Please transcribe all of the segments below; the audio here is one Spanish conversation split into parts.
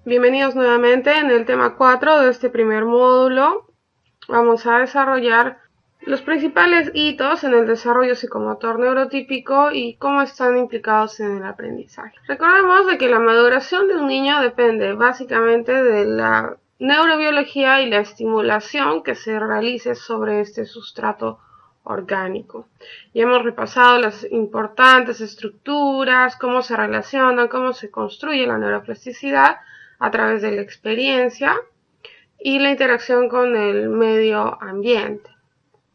Bienvenidos nuevamente en el tema 4 de este primer módulo. Vamos a desarrollar los principales hitos en el desarrollo psicomotor neurotípico y cómo están implicados en el aprendizaje. Recordemos de que la maduración de un niño depende básicamente de la neurobiología y la estimulación que se realice sobre este sustrato orgánico. Ya hemos repasado las importantes estructuras, cómo se relacionan, cómo se construye la neuroplasticidad a través de la experiencia y la interacción con el medio ambiente,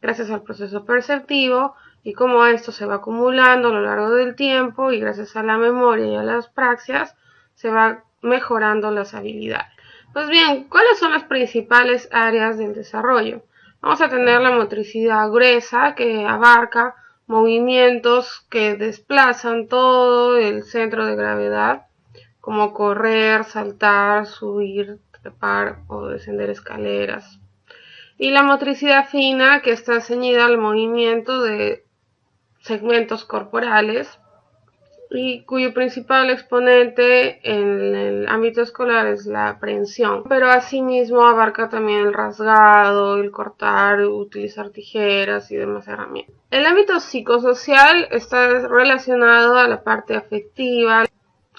gracias al proceso perceptivo y cómo esto se va acumulando a lo largo del tiempo y gracias a la memoria y a las praxias se va mejorando las habilidades. Pues bien, ¿cuáles son las principales áreas del desarrollo? Vamos a tener la motricidad gruesa, que abarca movimientos que desplazan todo el centro de gravedad, como correr, saltar, subir, trepar o descender escaleras. Y la motricidad fina, que está ceñida al movimiento de segmentos corporales y cuyo principal exponente en el ámbito escolar es la aprehensión, pero asimismo abarca también el rasgado, el cortar, utilizar tijeras y demás herramientas. El ámbito psicosocial está relacionado a la parte afectiva,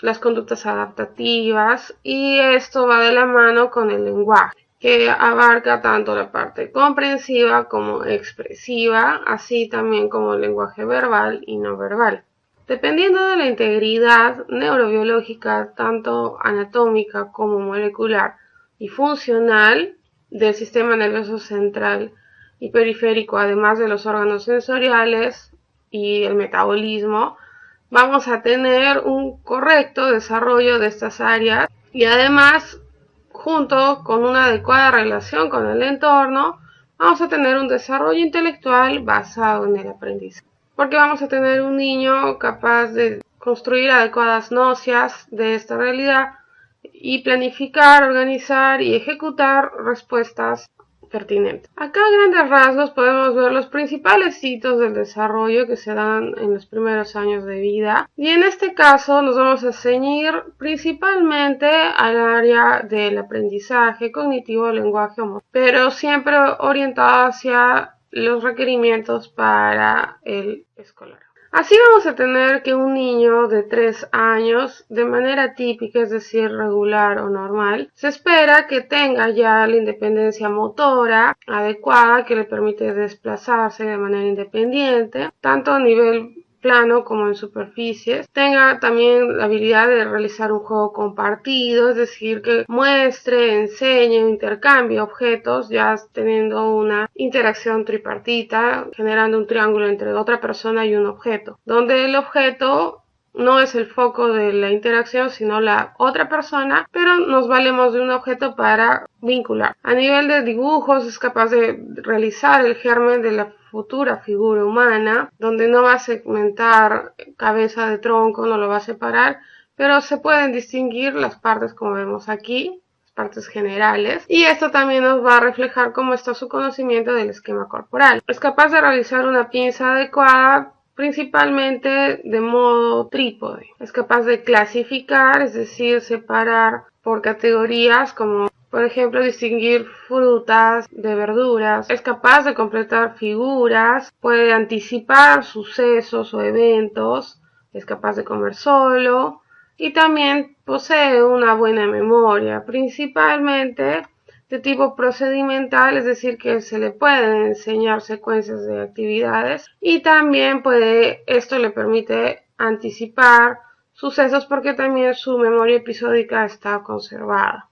las conductas adaptativas, y esto va de la mano con el lenguaje, que abarca tanto la parte comprensiva como expresiva, así también como el lenguaje verbal y no verbal. Dependiendo de la integridad neurobiológica, tanto anatómica como molecular y funcional, del sistema nervioso central y periférico, además de los órganos sensoriales y el metabolismo, vamos a tener un correcto desarrollo de estas áreas y además, junto con una adecuada relación con el entorno, vamos a tener un desarrollo intelectual basado en el aprendizaje. Porque vamos a tener un niño capaz de construir adecuadas nocias de esta realidad y planificar, organizar y ejecutar respuestas pertinentes. Acá a grandes rasgos podemos ver los principales hitos del desarrollo que se dan en los primeros años de vida, y en este caso nos vamos a ceñir principalmente al área del aprendizaje cognitivo, lenguaje, pero siempre orientado hacia los requerimientos para el escolar. Así vamos a tener que un niño de 3 años, de manera típica, es decir, regular o normal, se espera que tenga ya la independencia motora adecuada que le permite desplazarse de manera independiente, tanto a nivel plano como en superficies, tenga también la habilidad de realizar un juego compartido, es decir, que muestre, enseñe, intercambie objetos, ya teniendo una interacción tripartita, generando un triángulo entre otra persona y un objeto, donde el objeto no es el foco de la interacción, sino la otra persona, pero nos valemos de un objeto para vincular. A nivel de dibujos es capaz de realizar el germen de la futura figura humana, donde no va a segmentar cabeza de tronco, no lo va a separar, pero se pueden distinguir las partes como vemos aquí, las partes generales, y esto también nos va a reflejar cómo está su conocimiento del esquema corporal. Es capaz de realizar una pinza adecuada, principalmente de modo trípode. Es capaz de clasificar, es decir, separar por categorías, como por ejemplo distinguir frutas de verduras. Es capaz de completar figuras, puede anticipar sucesos o eventos, es capaz de comer solo y también posee una buena memoria, principalmente de tipo procedimental, es decir, que se le pueden enseñar secuencias de actividades y también esto le permite anticipar sucesos porque también su memoria episódica está conservada.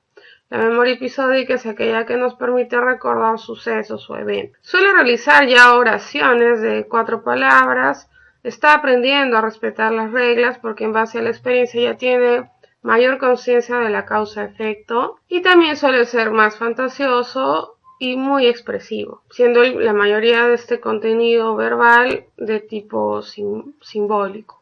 La memoria episódica es aquella que nos permite recordar sucesos o eventos. Suele realizar ya oraciones de 4 palabras, está aprendiendo a respetar las reglas porque en base a la experiencia ya tiene mayor conciencia de la causa-efecto y también suele ser más fantasioso y muy expresivo, siendo la mayoría de este contenido verbal de tipo simbólico.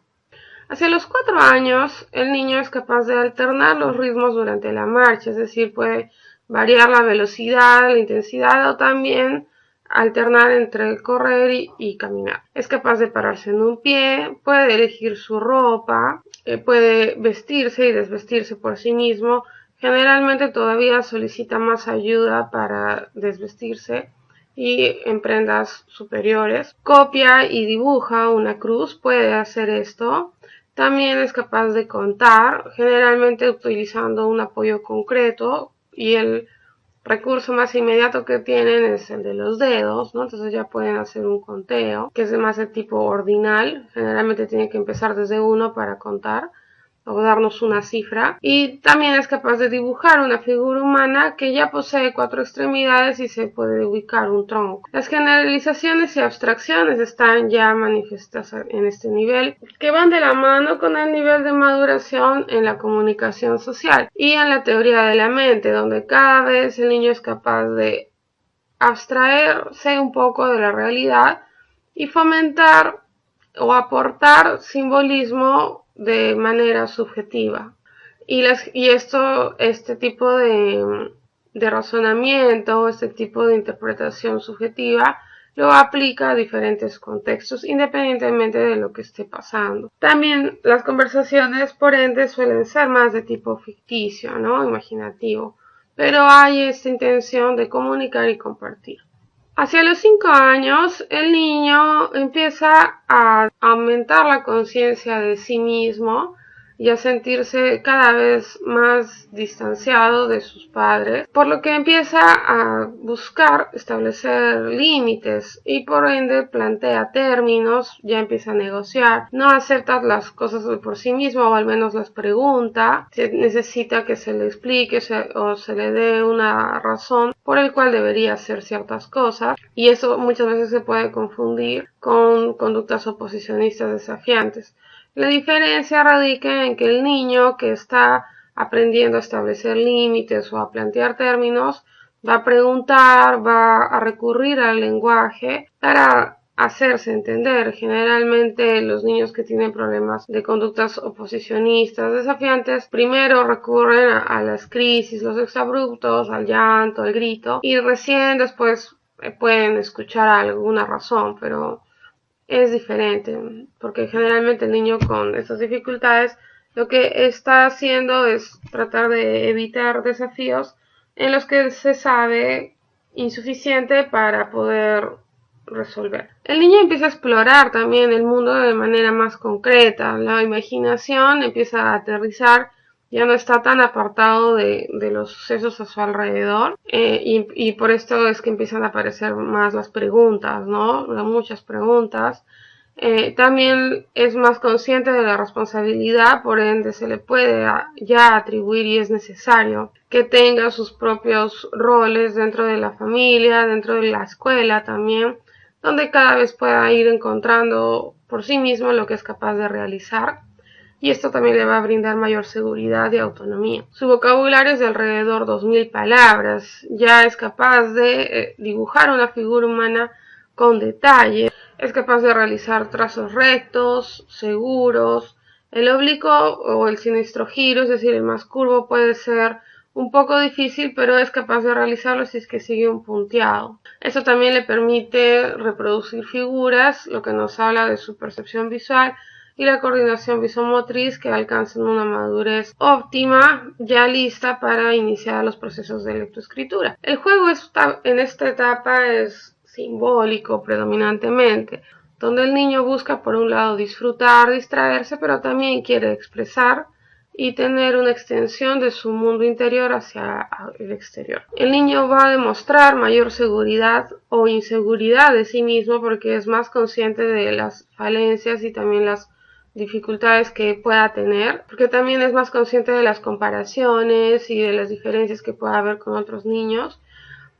Hacia los 4 años, el niño es capaz de alternar los ritmos durante la marcha, es decir, puede variar la velocidad, la intensidad o también alternar entre correr y caminar. Es capaz de pararse en un pie, puede elegir su ropa, puede vestirse y desvestirse por sí mismo Generalmente todavía solicita más ayuda para desvestirse y en prendas superiores. Copia y dibuja una cruz, puede hacer esto. También es capaz de contar, generalmente utilizando un apoyo concreto, y el recurso más inmediato que tienen es el de los dedos, ¿no? Entonces ya pueden hacer un conteo, que es más de tipo ordinal. Generalmente tienen que empezar desde 1 para contar o darnos una cifra, y también es capaz de dibujar una figura humana que ya posee 4 extremidades y se puede ubicar un tronco. Las generalizaciones y abstracciones están ya manifestadas en este nivel, que van de la mano con el nivel de maduración en la comunicación social y en la teoría de la mente, donde cada vez el niño es capaz de abstraerse un poco de la realidad y fomentar o aportar simbolismo de manera subjetiva. Este tipo de razonamiento, este tipo de interpretación subjetiva, lo aplica a diferentes contextos, independientemente de lo que esté pasando. También las conversaciones, por ende, suelen ser más de tipo ficticio, ¿no? Imaginativo, pero hay esta intención de comunicar y compartir. Hacia los 5 años, el niño empieza a aumentar la conciencia de sí mismo y a sentirse cada vez más distanciado de sus padres, por lo que empieza a buscar establecer límites y por ende plantea términos, ya empieza a negociar, no acepta las cosas por sí mismo, o al menos las pregunta, se necesita que se le explique o se le dé una razón por el cual debería hacer ciertas cosas, y eso muchas veces se puede confundir con conductas oposicionistas desafiantes. La diferencia radica en que el niño que está aprendiendo a establecer límites o a plantear términos va a preguntar, va a recurrir al lenguaje para hacerse entender. Generalmente los niños que tienen problemas de conductas oposicionistas desafiantes primero recurren a las crisis, los exabruptos, al llanto, al grito, y recién después pueden escuchar alguna razón, pero es diferente, porque generalmente el niño con estas dificultades lo que está haciendo es tratar de evitar desafíos en los que se sabe insuficiente para poder resolver. El niño empieza a explorar también el mundo de manera más concreta, la imaginación empieza a aterrizar, ya no está tan apartado de los sucesos a su alrededor, y por esto es que empiezan a aparecer más las preguntas, ¿no? Muchas preguntas. También es más consciente de la responsabilidad, por ende se le puede ya atribuir, y es necesario que tenga sus propios roles dentro de la familia, dentro de la escuela también, donde cada vez pueda ir encontrando por sí mismo lo que es capaz de realizar, y esto también le va a brindar mayor seguridad y autonomía. Su vocabulario es de alrededor 2000 palabras, ya es capaz de dibujar una figura humana con detalle, es capaz de realizar trazos rectos, seguros. El oblicuo o el siniestro giro, es decir, el más curvo, puede ser un poco difícil, pero es capaz de realizarlo si es que sigue un punteado. Esto también le permite reproducir figuras, lo que nos habla de su percepción visual y la coordinación visomotriz, que alcanzan una madurez óptima, ya lista para iniciar los procesos de lectoescritura. El juego en esta etapa es simbólico predominantemente, donde el niño busca por un lado disfrutar, distraerse, pero también quiere expresar y tener una extensión de su mundo interior hacia el exterior. El niño va a demostrar mayor seguridad o inseguridad de sí mismo porque es más consciente de las falencias y también las dificultades que pueda tener, porque también es más consciente de las comparaciones y de las diferencias que pueda haber con otros niños,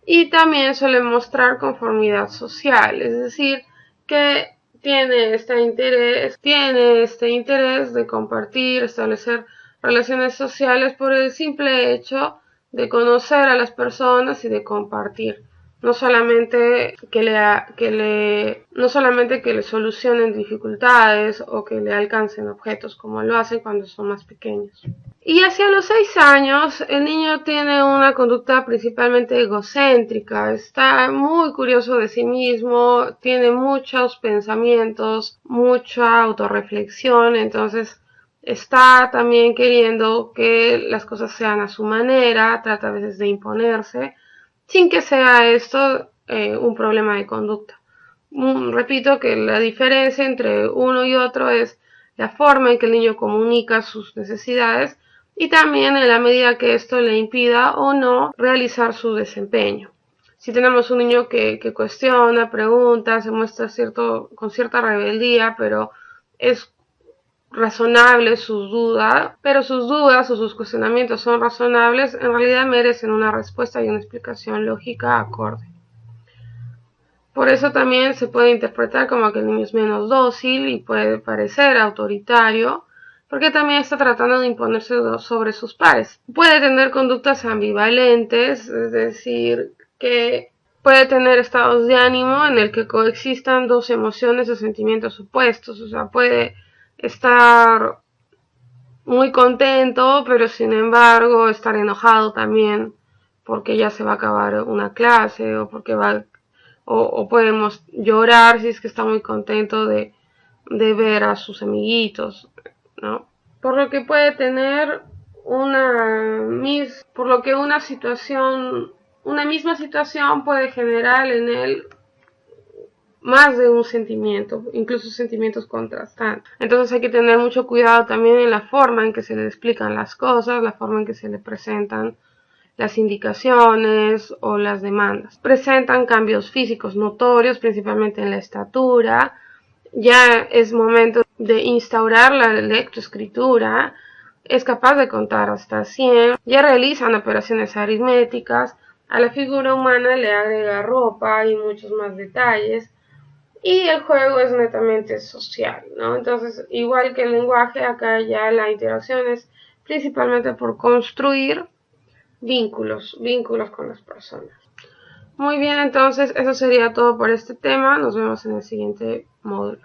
y también suele mostrar conformidad social, es decir, que tiene este interés de compartir, establecer relaciones sociales por el simple hecho de conocer a las personas y de compartir. No solamente que le solucionen dificultades o que le alcancen objetos como lo hacen cuando son más pequeños. Y hacia los 6 años el niño tiene una conducta principalmente egocéntrica, está muy curioso de sí mismo, tiene muchos pensamientos, mucha autorreflexión, entonces está también queriendo que las cosas sean a su manera, trata a veces de imponerse, sin que sea esto un problema de conducta. Repito que la diferencia entre uno y otro es la forma en que el niño comunica sus necesidades y también en la medida que esto le impida o no realizar su desempeño. Si tenemos un niño que cuestiona, pregunta, se muestra con cierta rebeldía, pero es razonable sus dudas, pero sus dudas o sus cuestionamientos son razonables, en realidad merecen una respuesta y una explicación lógica acorde. Por eso también se puede interpretar como que el niño es menos dócil y puede parecer autoritario, porque también está tratando de imponerse sobre sus pares. Puede tener conductas ambivalentes, es decir, que puede tener estados de ánimo en el que coexistan dos emociones o sentimientos opuestos, o sea, puede estar muy contento, pero sin embargo estar enojado también porque ya se va a acabar una clase o porque o podemos llorar si es que está muy contento de ver a sus amiguitos, ¿no? Por lo que puede tener por lo que una misma situación puede generar en él más de un sentimiento, incluso sentimientos contrastantes. Entonces hay que tener mucho cuidado también en la forma en que se le explican las cosas, la forma en que se le presentan las indicaciones o las demandas. Presentan cambios físicos notorios, principalmente en la estatura. Ya es momento de instaurar la lectoescritura. Es capaz de contar hasta 100. Ya realizan operaciones aritméticas. A la figura humana le agrega ropa y muchos más detalles. Y el juego es netamente social, ¿no? Entonces, igual que el lenguaje, acá ya la interacción es principalmente por construir vínculos con las personas. Muy bien, entonces eso sería todo por este tema. Nos vemos en el siguiente módulo.